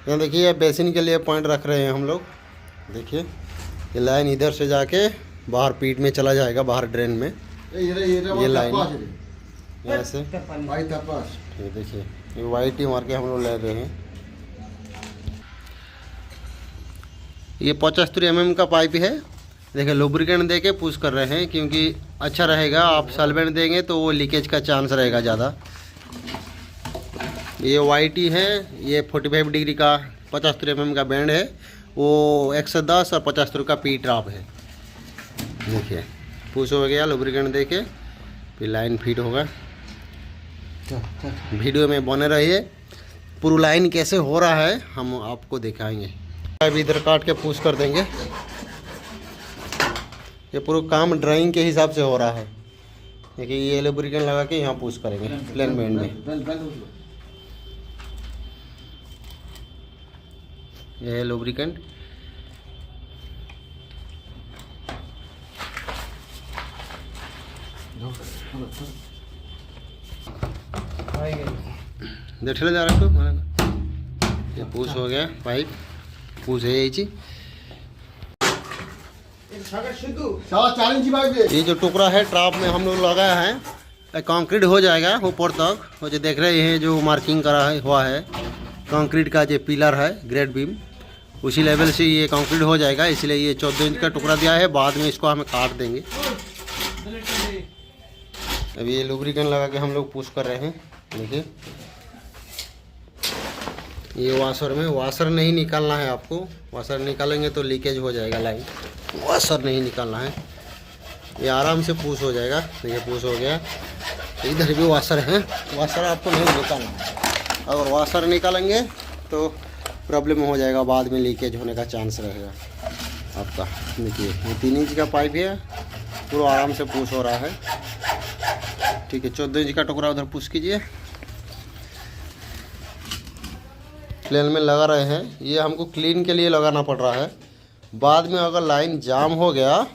यहाँ देखिए बेसिन के लिए पॉइंट रख रहे हैं हम लोग। देखिए ये लाइन इधर से जाके बाहर पीठ में चला जाएगा, बाहर ड्रेन में। ये लाइन यहाँ से ये देखिए ये वाइट ही मार के हम लोग ले रहे हैं। ये 75 mm का पाइप है। देखिए लुब्रिकेंट दे के पुश कर रहे हैं क्योंकि अच्छा रहेगा। आप सॉल्वेंट देंगे तो वो लीकेज का चांस रहेगा ज़्यादा। ये वाइट ही है। ये 45 डिग्री का 75 mm का बैंड है। वो 110 और 75 का पी ट्राप है। देखिए पुश हो गया लुब्रिकेंट दे के, फिर लाइन फिट होगा। वीडियो में बने रहिए, पूरा लाइन कैसे हो रहा है हम आपको दिखाएंगे। अभी इधर काट के पुश कर देंगे। ये पूरा काम ड्राइंग के हिसाब से हो रहा है। देखिए ये लुब्रिकेंट लगा के यहाँ पुश करेंगे प्लेन बैंड में। ये है लुब्रिकेंट। देखने जा रहा है ये पुश हो गया पाइप, पुश है यही चीज। ये जो टुकड़ा है ट्राप में हम लोग लगाया है, कंक्रीट हो जाएगा ऊपर तक। वो जो देख रहे हैं जो मार्किंग करा है हुआ है कंक्रीट का जो पिलर है ग्रेड बीम, उसी लेवल से ये कंक्रीट हो जाएगा। इसलिए ये 14 इंच का टुकड़ा दिया है। बाद में इसको हमें काट देंगे। अभी ये लुब्रिकेंट लगा के हम लोग पुश कर रहे हैं। देखिए ये वाशर में, वाशर नहीं निकालना है आपको। वाशर निकालेंगे तो लीकेज हो जाएगा लाइन। वाशर नहीं निकालना है, ये आराम से पुश हो जाएगा। देखिए पुश हो गया। इधर भी वाशर है, वाशर आपको नहीं निकालना है। अगर वाशर निकालेंगे तो प्रॉब्लम हो जाएगा, बाद में लीकेज होने का चांस रहेगा आपका। देखिए ये 3 इंच का पाइप है, पूरा आराम से पुश हो रहा है। ठीक है 14 इंच का टुकड़ा उधर पुश कीजिए। प्लेन में लगा रहे हैं। ये हमको क्लीन के लिए लगाना पड़ रहा है। बाद में अगर लाइन जाम हो गया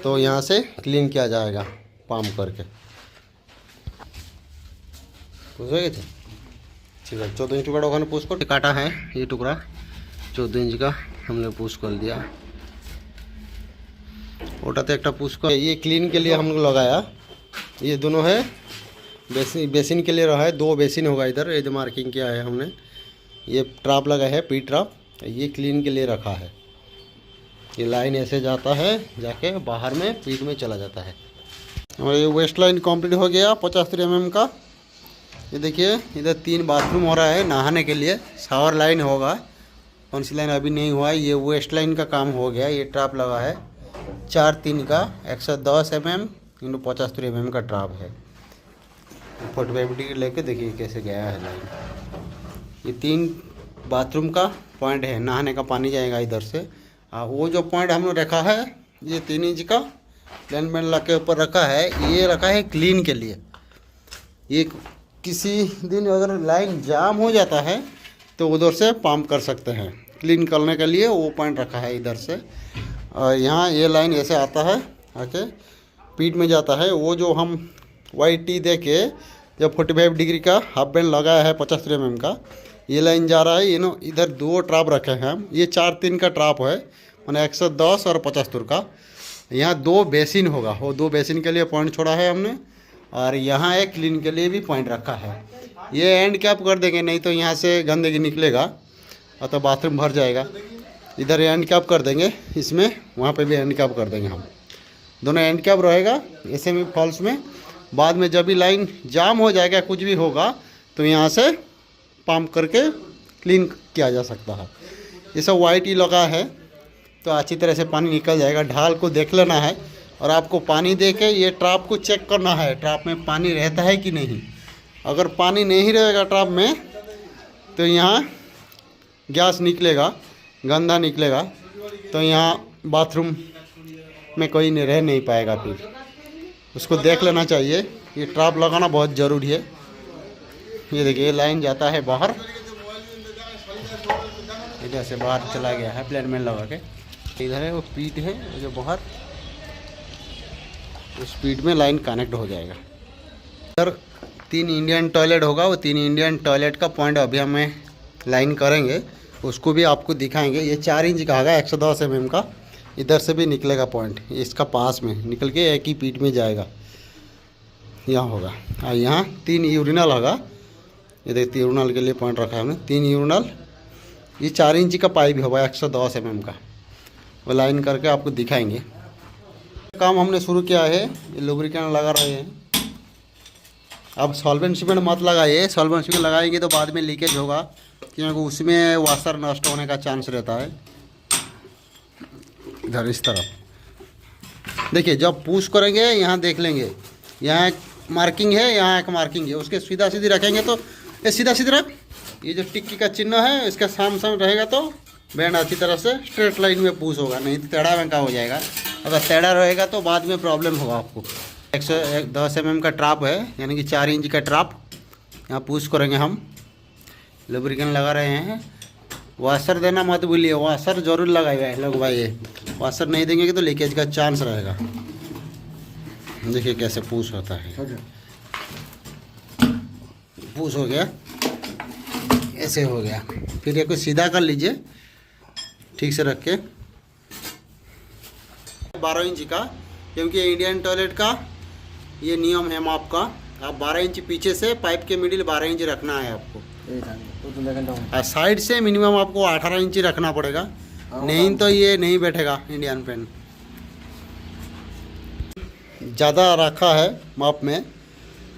तो यहाँ से क्लीन किया जाएगा पंप करके। पुश हो गए थे। ठीक है 14 इंच टुकड़ा वहाँ पुश कर काटा है। ये टुकड़ा 14 इंच का हमने पुश कर दिया। ओटाते एक पुश कर। ये क्लीन के लिए हम लोग लगाया। ये दोनों है बेसिन के लिए रहा है। 2 बेसिन होगा इधर। ये जो मार्किंग किया है हमने, ये ट्राप लगा है पी ट्राप। ये क्लीन के लिए रखा है। ये लाइन ऐसे जाता है, जाके बाहर में पीठ में चला जाता है। और ये वेस्ट लाइन कंप्लीट हो गया 75 mm का। ये देखिए इधर 3 बाथरूम हो रहा है नहाने के लिए। शावर लाइन होगा, कौन सी लाइन अभी नहीं हुआ है। ये वेस्ट लाइन का काम हो गया। ये ट्राप लगा है 4-3 का 110 mm × 75 mm का ट्राप है। 45 डिग्री लेके देखिए कैसे गया है लाइन। ये 3 बाथरूम का पॉइंट है, नहाने का पानी जाएगा इधर से। वो जो पॉइंट हम लोग रखा है ये 3 इंच का प्लेन बैंड के ऊपर रखा है। ये रखा है क्लीन के लिए। ये किसी दिन अगर लाइन जाम हो जाता है तो उधर से पंप कर सकते हैं। क्लीन करने के लिए वो पॉइंट रखा है इधर से। और यहाँ ये लाइन ऐसे आता है, आके पीठ में जाता है। वो जो हम वाइट टी दे के जब 45 डिग्री का हाफ बैंड लगाया है 75 mm का, ये लाइन जा रहा है। ये नो इधर 2 ट्राप रखे हैं हम। ये 4-3 का ट्राप है, मैंने 110 और 75 का। यहाँ 2 बेसिन होगा। वो 2 बेसिन के लिए पॉइंट छोड़ा है हमने। और यहाँ एक क्लीन के लिए भी पॉइंट रखा है। ये एंड कैप कर देंगे, नहीं तो यहाँ से गंदगी निकलेगा और तो बाथरूम भर जाएगा। इधर एंड कैप कर देंगे इसमें, वहाँ पे भी एंड कैप कर देंगे हम। दोनों एंड कैप रहेगा ऐसे में फॉल्स में। बाद में जब भी लाइन जाम हो जाएगा, कुछ भी होगा, तो यहाँ से पंप करके क्लीन किया जा सकता है। ये सब वाइट ही लगा है तो अच्छी तरह से पानी निकल जाएगा। ढाल को देख लेना है और आपको पानी दे के ये ट्राप को चेक करना है, ट्राप में पानी रहता है कि नहीं। अगर पानी नहीं रहेगा ट्राप में तो यहाँ गैस निकलेगा, गंदा निकलेगा, तो यहाँ बाथरूम में कोई नहीं रह नहीं पाएगा। फिर उसको देख लेना चाहिए। ये ट्राप लगाना बहुत ज़रूरी है। ये देखिए लाइन जाता है बाहर, इधर से बाहर चला गया है प्लेन में लगा के। इधर है वो पीठ है जो बाहर, उस पीठ में लाइन कनेक्ट हो जाएगा। इधर 3 इंडियन टॉयलेट होगा। वो 3 इंडियन टॉयलेट का पॉइंट अभी हमें लाइन करेंगे उसको भी आपको दिखाएंगे। ये 4 इंच का होगा 110 mm का। इधर से भी निकलेगा पॉइंट, इसका पास में निकल के एक ही पीठ में जाएगा, यहाँ होगा। और यहाँ 3 यूरिनल होगा। ये देखिए यूरिनल के लिए पॉइंट रखा है हमने, 3 यूरिनल। ये 4 इंच का पाइप होगा 110 mm का, वो लाइन करके आपको दिखाएंगे। काम हमने शुरू किया है, ये लुब्रिकेंट लगा रहे हैं। अब सॉल्वेंट सीमेंट मत लगाइए, सॉल्वेंट सीमेंट लगाएंगे तो बाद में लीकेज होगा, क्योंकि उसमें वाशर नष्ट होने का चांस रहता है। इधर इस तरफ देखिए, जब पुश करेंगे यहाँ देख लेंगे, यहाँ एक मार्किंग है, यहाँ एक मार्किंग है, उसके सीधा सीधी रखेंगे तो ये सीधा सीधा रख। ये जो टिक्की का चिन्ह है इसका सामने रहेगा तो बैंड अच्छी तरह से स्ट्रेट लाइन में पुश होगा, नहीं तो टेढ़ा बेंका हो जाएगा। अगर टेढ़ा रहेगा तो बाद में प्रॉब्लम होगा आपको। 110 mm का ट्राप है, यानी कि 4 इंच का ट्राप। यहाँ पुश करेंगे हम, लुब्रिकेंट लगा रहे हैं। वाशर देना मत भूलिए, वाशर जरूर लगवाइए। वाशर नहीं देंगे तो लीकेज का चांस रहेगा। देखिए कैसे पुश होता है। पुश हो गया, ऐसे हो गया। फिर ये को सीधा कर लीजिए ठीक से रख के। 12 इंच का, क्योंकि इंडियन टॉयलेट का ये नियम है माप का। आप 12 इंच पीछे से पाइप के मिडिल 12 इंच रखना है आपको। साइड से मिनिमम आपको 18 इंच रखना पड़ेगा, नहीं तो ये नहीं बैठेगा इंडियन पेन। ज़्यादा रखा है माप में,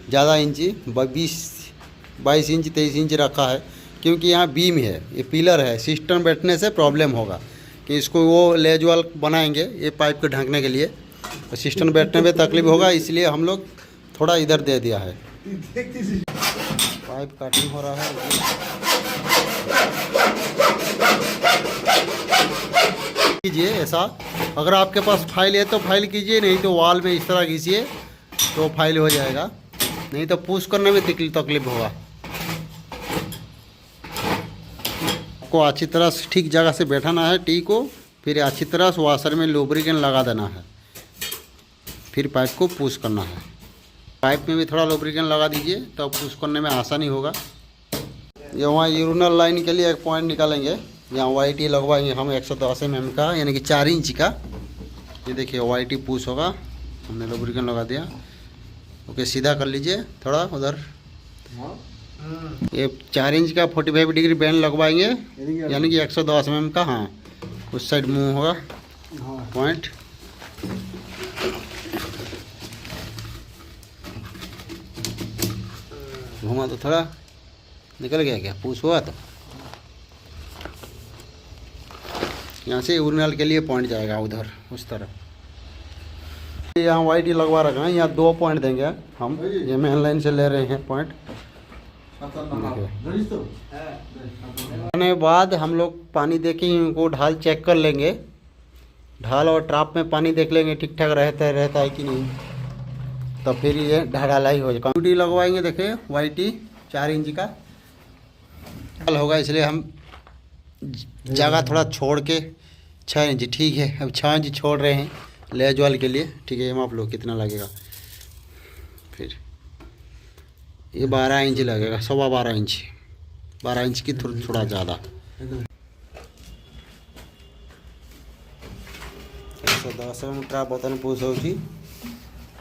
ज़्यादा इंची 22 इंच 23 इंच रखा है, क्योंकि यहाँ बीम है, ये पिलर है। सिस्टम बैठने से प्रॉब्लम होगा कि इसको वो लेज वाल बनाएंगे ये पाइप को ढकने के लिए, तो सिस्टम बैठने में तकलीफ होगा, इसलिए हम लोग थोड़ा इधर दे दिया है। पाइप कटिंग हो रहा है। कीजिए ऐसा, अगर आपके पास फाइल है तो फाइल कीजिए, नहीं तो वॉल में इस तरह घिसिए तो फाइल हो जाएगा, नहीं तो पुश करने में तकलीफ होगा। आपको अच्छी तरह से ठीक जगह से बैठाना है टी को, फिर अच्छी तरह से वाशर में लुब्रिकेंट लगा देना है, फिर पाइप को पुश करना है। पाइप में भी थोड़ा लुब्रिकेंट लगा दीजिए तो पुश करने में आसानी होगा। ये वहाँ यूरिनल लाइन के लिए एक पॉइंट निकालेंगे, यहाँ वाई टी लगवाएंगे हम 110 mm का, यानी कि 4 इंच का। ये देखिए वाई टी पुश होगा, हमने लुब्रिकेंट लगा दिया। ओके, सीधा कर लीजिए थोड़ा उधर। ये 4 इंच का 45 डिग्री बैंड लगवाएंगे, यानी कि 110 mm का। हाँ, उस साइड मुँह होगा पॉइंट। घुमा तो थोड़ा, निकल गया क्या, पुश हुआ तो यहाँ से यूरिनल के लिए पॉइंट जाएगा उधर उस तरफ। यहाँ वाई टी लगवा रखा है, यहाँ 2 पॉइंट देंगे हम, ये मेन लाइन से ले रहे हैं पॉइंट। आने बाद हम लोग पानी देके इनको ढाल चेक कर लेंगे, ढाल और ट्राप में पानी देख लेंगे ठीक ठाक रहता है कि नहीं, तो फिर ये ढालाई हो जाएगा। ड्यूटी लगवाएंगे, देखिए वाई टी 4 इंच का होगा, इसलिए हम जगह थोड़ा छोड़ के 6 इंच, ठीक है। अब 6 इंच छोड़ रहे हैं लेज वाल के लिए, ठीक है। आप लोग कितना लगेगा, फिर ये 12 इंच लगेगा, 12.25 इंच, 12 इंच की थोड़ा ज़्यादा। 110 mm ट्राप बर्तन पुश होगी,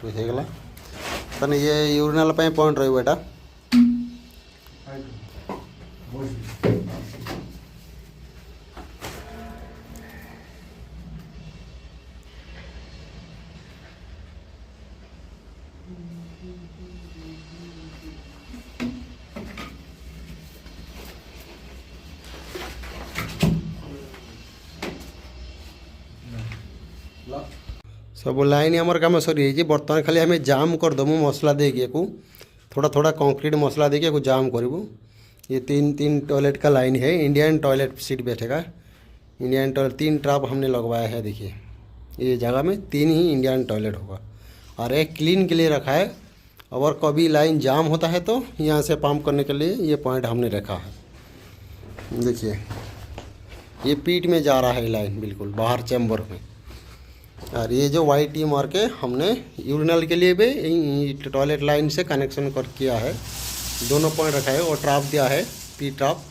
पुश होगा तने ये यूरिनल पे पॉइंट रही बेटा। सब लाइन आमर काम सरी बर्तमान खाली हमें जाम करदेमु मसला देके को थोड़ा थोड़ा कंक्रीट मसला देके को जाम करूँ। ये 3 टॉयलेट का लाइन है, इंडियन टॉयलेट सीट बैठेगा। इंडियन टॉयलेट 3 ट्राप हमने लगवाया है, देखिए ये जगह में 3 ही इंडियन टॉयलेट होगा और एक क्लीन के लिए रखा है। अगर कभी लाइन जाम होता है तो यहाँ से पंप करने के लिए ये पॉइंट हमने रखा है। देखिए ये पीठ में जा रहा है लाइन, बिल्कुल बाहर चैम्बर में। और ये जो वाई टी मार के हमने यूरिनल के लिए भी टॉयलेट लाइन से कनेक्शन कर किया है, दोनों पॉइंट रखा है और ट्राप दिया है, पी ट्राप।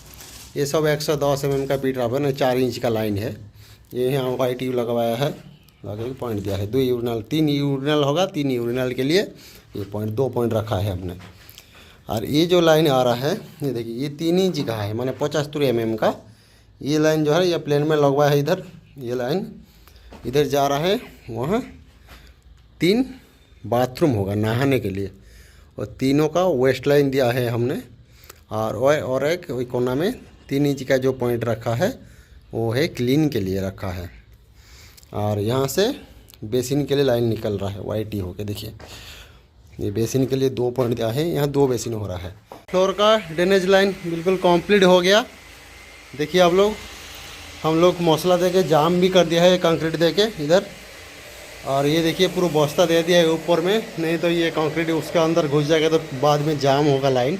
ये सब 110 mm का पी ट्रैप है ना, 4 इंच का लाइन है। ये यहाँ वाई ट्यूब लगवाया है, लगा के पॉइंट दिया है। 2 यूरिनल 3 यूरिनल होगा, 3 यूरिनल के लिए ये पॉइंट 2 पॉइंट रखा है हमने। और ये जो लाइन आ रहा है ये देखिए, ये 3 इंच का है, माने 75 mm का। ये लाइन जो है ये प्लेन में लगवाया है इधर। ये लाइन इधर जा रहा है, वहाँ 3 बाथरूम होगा नहाने के लिए, और तीनों का वेस्ट लाइन दिया है हमने। और एक कोना में 3 इंच का जो पॉइंट रखा है वो है क्लीन के लिए रखा है। और यहाँ से बेसिन के लिए लाइन निकल रहा है वाई टी होके। देखिए ये बेसिन के लिए 2 पॉइंट दिया है, यहाँ 2 बेसिन हो रहा है। फ्लोर का ड्रेनेज लाइन बिल्कुल कंप्लीट हो गया। देखिए आप लोग, हम लोग मौसला दे के जाम भी कर दिया है कंक्रीट दे के इधर। और ये देखिए पूरा बस्ता दे दिया है ऊपर में, नहीं तो ये कंक्रीट उसके अंदर घुस जाएगा तो बाद में जाम होगा लाइन।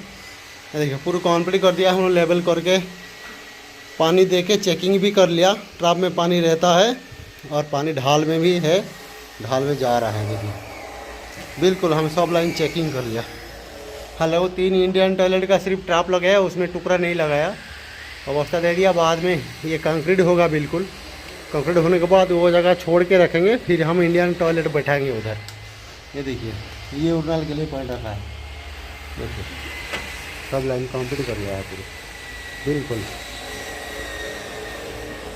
देखिए पूरा कंप्लीट कर दिया हम लोग, लेवल करके पानी दे के चेकिंग भी कर लिया। ट्रैप में पानी रहता है और पानी ढाल में भी है, ढाल में जा रहा है। देखिए बिल्कुल हम सब लाइन चेकिंग कर लिया। हालांकि वो 3 इंडियन टॉयलेट का सिर्फ ट्रैप लगाया, उसमें टुकड़ा नहीं लगाया, अवस्था दे दिया। बाद में ये कंक्रीट होगा, बिल्कुल कंक्रीट होने के बाद वो जगह छोड़ के रखेंगे, फिर हम इंडियन टॉयलेट बैठाएंगे उधर। ये देखिए ये यूरिनल के लिए पॉइंट रखा है। देखिए सब लाइन कंप्लीट कर लिया है पूरी बिल्कुल।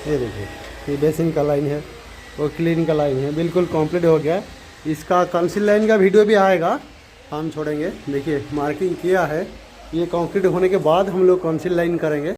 ये देखिए ये बेसिन का लाइन है, वो क्लीन का लाइन है, बिल्कुल कंप्लीट हो गया। इसका कंसील लाइन का वीडियो भी आएगा, हम छोड़ेंगे। देखिए मार्किंग किया है, ये कंक्रीट होने के बाद हम लोग कंसील लाइन करेंगे।